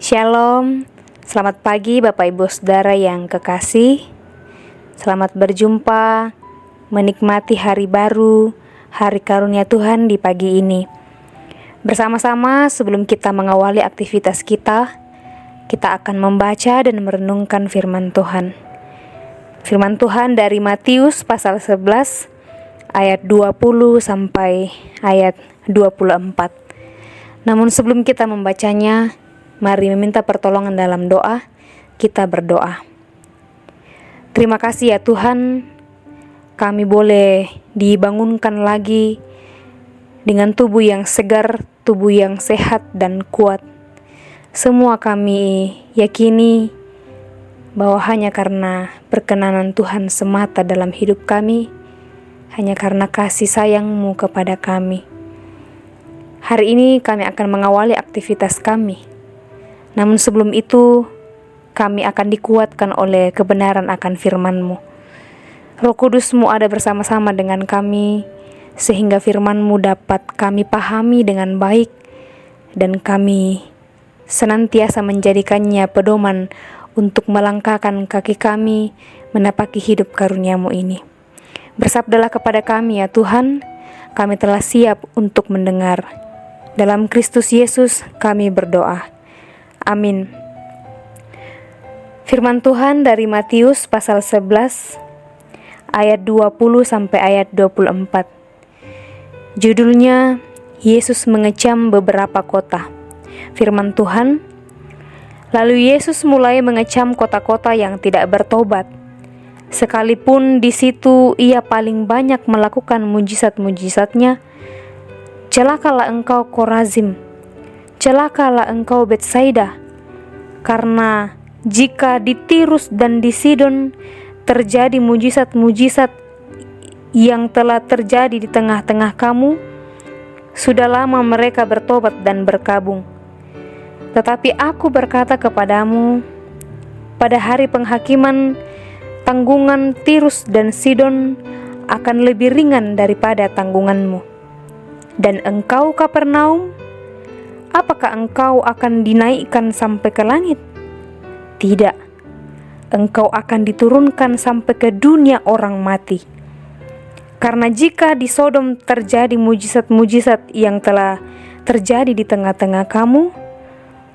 Shalom, selamat pagi Bapak Ibu Saudara yang kekasih. Selamat berjumpa, menikmati hari baru, hari karunia Tuhan di pagi ini. Bersama-sama sebelum kita mengawali aktivitas kita akan membaca dan merenungkan firman Tuhan. Firman Tuhan dari Matius pasal 11 ayat 20 sampai ayat 24. Namun sebelum kita membacanya, mari meminta pertolongan dalam doa. Kita berdoa. Terima kasih ya Tuhan, kami boleh dibangunkan lagi dengan tubuh yang segar, tubuh yang sehat dan kuat. Semua kami yakini bahwa hanya karena perkenanan Tuhan semata dalam hidup kami, hanya karena kasih sayang-Mu kepada kami. Hari ini kami akan mengawali aktivitas kami. Namun sebelum itu, kami akan dikuatkan oleh kebenaran akan firman-Mu. Roh Kudus-Mu ada bersama-sama dengan kami, sehingga firman-Mu dapat kami pahami dengan baik, dan kami senantiasa menjadikannya pedoman untuk melangkahkan kaki kami menapaki hidup karunia-Mu ini. Bersabdalah kepada kami ya Tuhan, kami telah siap untuk mendengar. Dalam Kristus Yesus kami berdoa. Amin. Firman Tuhan dari Matius pasal 11 ayat 20 sampai ayat 24. Judulnya Yesus mengecam beberapa kota. Firman Tuhan, lalu Yesus mulai mengecam kota-kota yang tidak bertobat. Sekalipun di situ ia paling banyak melakukan mujizat-mujizatnya. Celakalah engkau Korazim, celakalah engkau Betsaida, karena jika di Tirus dan di Sidon terjadi mujizat-mujizat yang telah terjadi di tengah-tengah kamu, sudah lama mereka bertobat dan berkabung. Tetapi aku berkata kepadamu, pada hari penghakiman, tanggungan Tirus dan Sidon akan lebih ringan daripada tanggunganmu. Dan engkau Kapernaum, apakah engkau akan dinaikkan sampai ke langit? Tidak, engkau akan diturunkan sampai ke dunia orang mati. Karena jika di Sodom terjadi mujizat-mujizat yang telah terjadi di tengah-tengah kamu,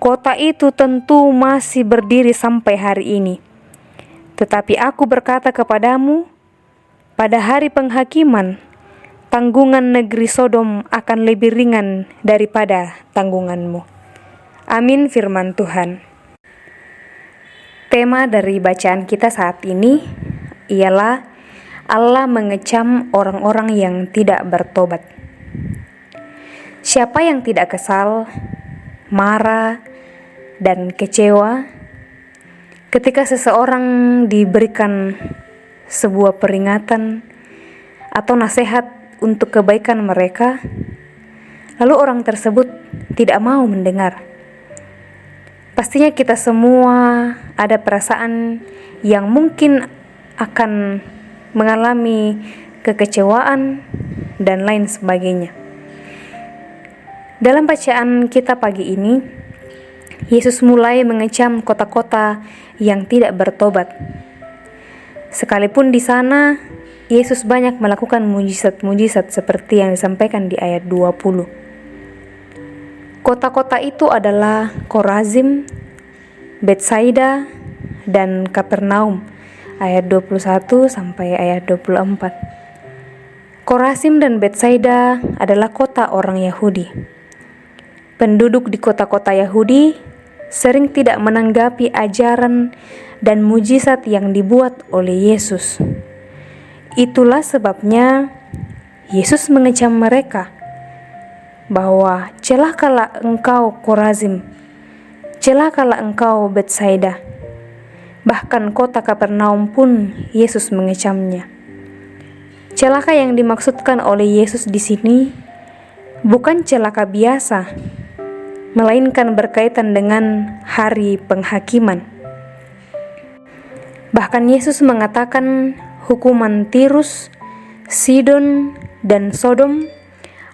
kota itu tentu masih berdiri sampai hari ini. Tetapi aku berkata kepadamu, pada hari penghakiman, tanggungan negeri Sodom akan lebih ringan daripada tanggunganmu. Amin firman Tuhan. Tema dari bacaan kita saat ini ialah Allah mengecam orang-orang yang tidak bertobat. Siapa yang tidak kesal, marah, dan kecewa ketika seseorang diberikan sebuah peringatan atau nasihat untuk kebaikan mereka, lalu orang tersebut tidak mau mendengar? Pastinya kita semua ada perasaan yang mungkin akan mengalami kekecewaan dan lain sebagainya. Dalam bacaan kita pagi ini, Yesus mulai mengecam kota-kota yang tidak bertobat. Sekalipun di sana Yesus banyak melakukan mujizat-mujizat seperti yang disampaikan di ayat 20. Kota-kota itu adalah Korazim, Betsaida, dan Kapernaum, ayat 21 sampai ayat 24. Korazim dan Betsaida adalah kota orang Yahudi. Penduduk di kota-kota Yahudi sering tidak menanggapi ajaran dan mujizat yang dibuat oleh Yesus. Itulah sebabnya Yesus mengecam mereka bahwa celakalah engkau Korazim, celakalah engkau Betsaida. Bahkan kota Kapernaum pun Yesus mengecamnya. Celaka yang dimaksudkan oleh Yesus di sini bukan celaka biasa, melainkan berkaitan dengan hari penghakiman. Bahkan Yesus mengatakan hukuman Tirus, Sidon, dan Sodom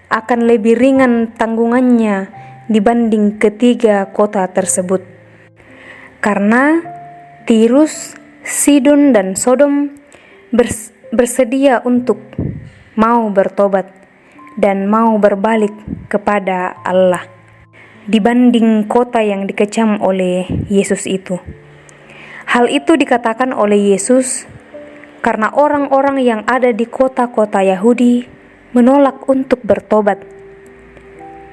akan lebih ringan tanggungannya dibanding ketiga kota tersebut. Karena Tirus, Sidon, dan Sodom bersedia untuk mau bertobat dan mau berbalik kepada Allah dibanding kota yang dikecam oleh Yesus itu. Hal itu dikatakan oleh Yesus karena orang-orang yang ada di kota-kota Yahudi menolak untuk bertobat.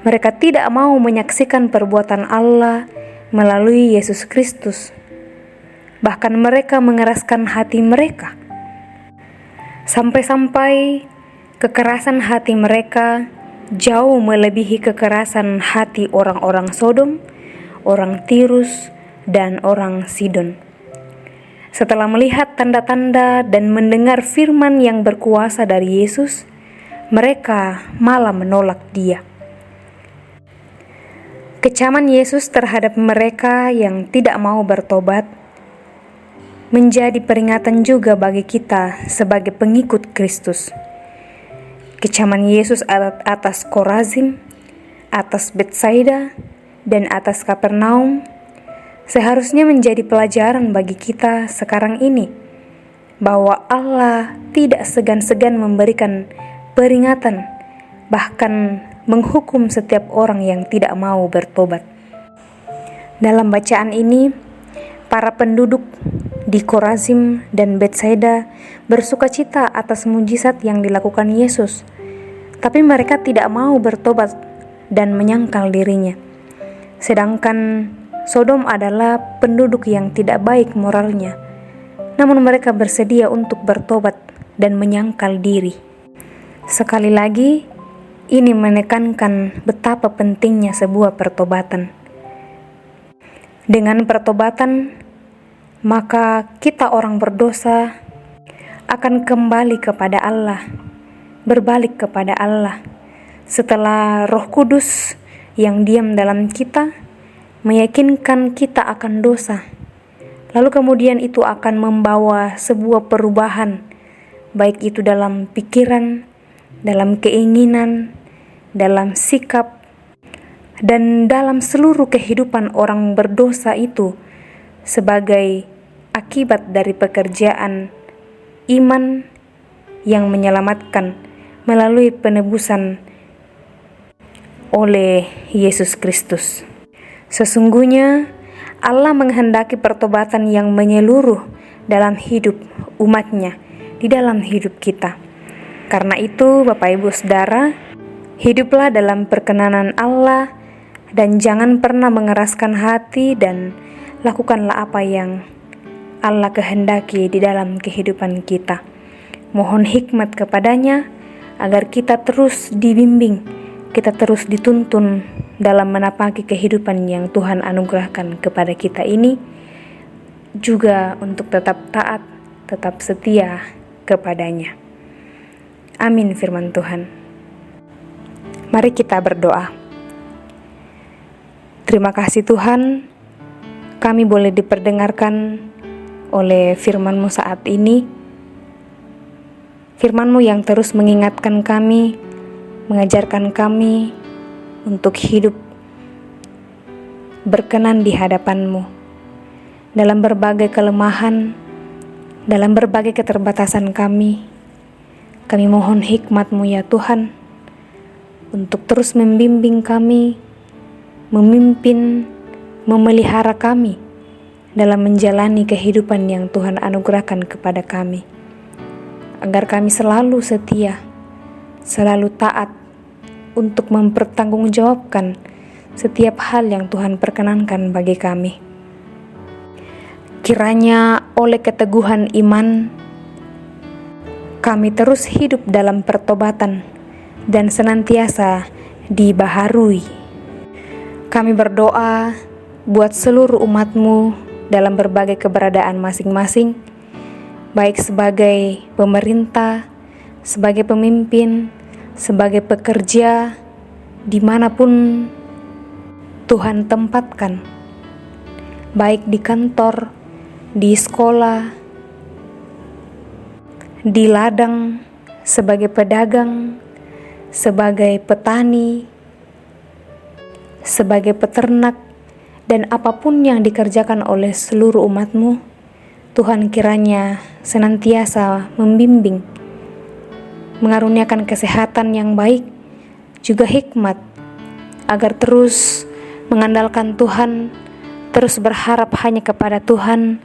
Mereka tidak mau menyaksikan perbuatan Allah melalui Yesus Kristus. Bahkan mereka mengeraskan hati mereka. Sampai-sampai kekerasan hati mereka jauh melebihi kekerasan hati orang-orang Sodom, orang Tirus, dan orang Sidon. Setelah melihat tanda-tanda dan mendengar firman yang berkuasa dari Yesus, mereka malah menolak Dia. Kecaman Yesus terhadap mereka yang tidak mau bertobat menjadi peringatan juga bagi kita sebagai pengikut Kristus. Kecaman Yesus atas Korazim, atas Betsaida, dan atas Kapernaum seharusnya menjadi pelajaran bagi kita sekarang ini, bahwa Allah tidak segan-segan memberikan peringatan, bahkan menghukum setiap orang yang tidak mau bertobat. Dalam bacaan ini, para penduduk di Korazim dan Betsaida bersukacita atas mujizat yang dilakukan Yesus, tapi mereka tidak mau bertobat dan menyangkal dirinya. Sedangkan Sodom adalah penduduk yang tidak baik moralnya, namun mereka bersedia untuk bertobat dan menyangkal diri. Sekali lagi, ini menekankan betapa pentingnya sebuah pertobatan. Dengan pertobatan, maka kita orang berdosa akan kembali kepada Allah, berbalik kepada Allah, setelah Roh Kudus yang diam dalam kita meyakinkan kita akan dosa. Lalu kemudian itu akan membawa sebuah perubahan, baik itu dalam pikiran, dalam keinginan, dalam sikap, dan dalam seluruh kehidupan orang berdosa itu sebagai akibat dari pekerjaan iman yang menyelamatkan melalui penebusan oleh Yesus Kristus. Sesungguhnya Allah menghendaki pertobatan yang menyeluruh dalam hidup umat-Nya, di dalam hidup kita. Karena itu, Bapak Ibu Saudara, hiduplah dalam perkenanan Allah dan jangan pernah mengeraskan hati, dan lakukanlah apa yang Allah kehendaki di dalam kehidupan kita. Mohon hikmat kepadanya agar kita terus dibimbing, kita terus dituntun dalam menapaki kehidupan yang Tuhan anugerahkan kepada kita ini, juga untuk tetap taat, tetap setia kepadanya. Amin firman Tuhan. Mari kita berdoa. Terima kasih Tuhan, kami boleh diperdengarkan oleh firman-Mu saat ini. Firman-Mu yang terus mengingatkan kami, mengajarkan kami untuk hidup berkenan di hadapan-Mu. Dalam berbagai kelemahan, dalam berbagai keterbatasan kami mohon hikmat-Mu ya Tuhan, untuk terus membimbing kami, memimpin, memelihara kami dalam menjalani kehidupan yang Tuhan anugerahkan kepada kami, agar kami selalu setia, selalu taat untuk mempertanggungjawabkan setiap hal yang Tuhan perkenankan bagi kami. Kiranya oleh keteguhan iman, kami terus hidup dalam pertobatan dan senantiasa dibaharui. Kami berdoa buat seluruh umat-Mu dalam berbagai keberadaan masing-masing, baik sebagai pemerintah, sebagai pemimpin, sebagai pekerja, dimanapun Tuhan tempatkan, baik di kantor, di sekolah, di ladang, sebagai pedagang, sebagai petani, sebagai peternak, Dan apapun yang dikerjakan oleh seluruh umat-Mu, Tuhan kiranya senantiasa membimbing, mengaruniakan kesehatan yang baik, juga hikmat, agar terus mengandalkan Tuhan, terus berharap hanya kepada Tuhan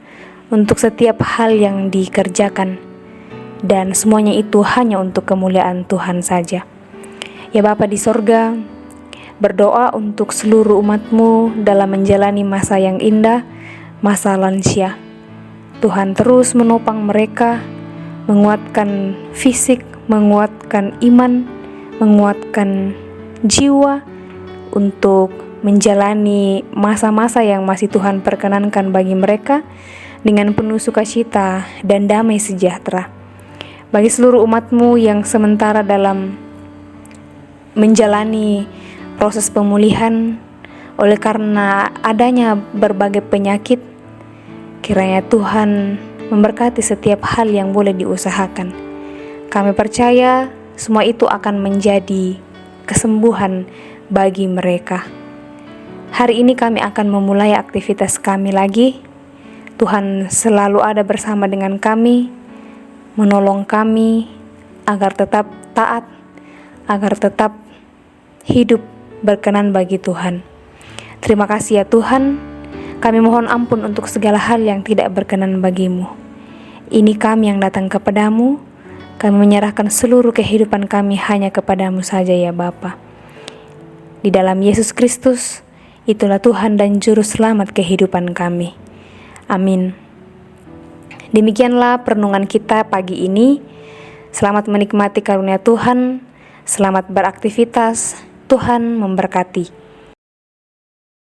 untuk setiap hal yang dikerjakan. Dan semuanya itu hanya untuk kemuliaan Tuhan saja. Ya Bapa di sorga, berdoa untuk seluruh umat-Mu dalam menjalani masa yang indah, masa lansia. Tuhan terus menopang mereka, menguatkan fisik, menguatkan iman, menguatkan jiwa untuk menjalani masa-masa yang masih Tuhan perkenankan bagi mereka dengan penuh sukacita dan damai sejahtera. Bagi seluruh umat-Mu yang sementara dalam menjalani proses pemulihan oleh karena adanya berbagai penyakit, kiranya Tuhan memberkati setiap hal yang boleh diusahakan. Kami percaya semua itu akan menjadi kesembuhan bagi mereka. Hari ini kami akan memulai aktivitas kami lagi. Tuhan selalu ada bersama dengan kami, menolong kami agar tetap taat, agar tetap hidup berkenan bagi Tuhan. Terima kasih ya Tuhan, kami mohon ampun untuk segala hal yang tidak berkenan bagi-Mu. Ini kami yang datang kepadamu, kami menyerahkan seluruh kehidupan kami hanya kepadamu saja ya Bapa. Di dalam Yesus Kristus, itulah Tuhan dan Juru Selamat kehidupan kami. Amin. Demikianlah perenungan kita pagi ini. Selamat menikmati karunia Tuhan, selamat beraktivitas. Tuhan memberkati.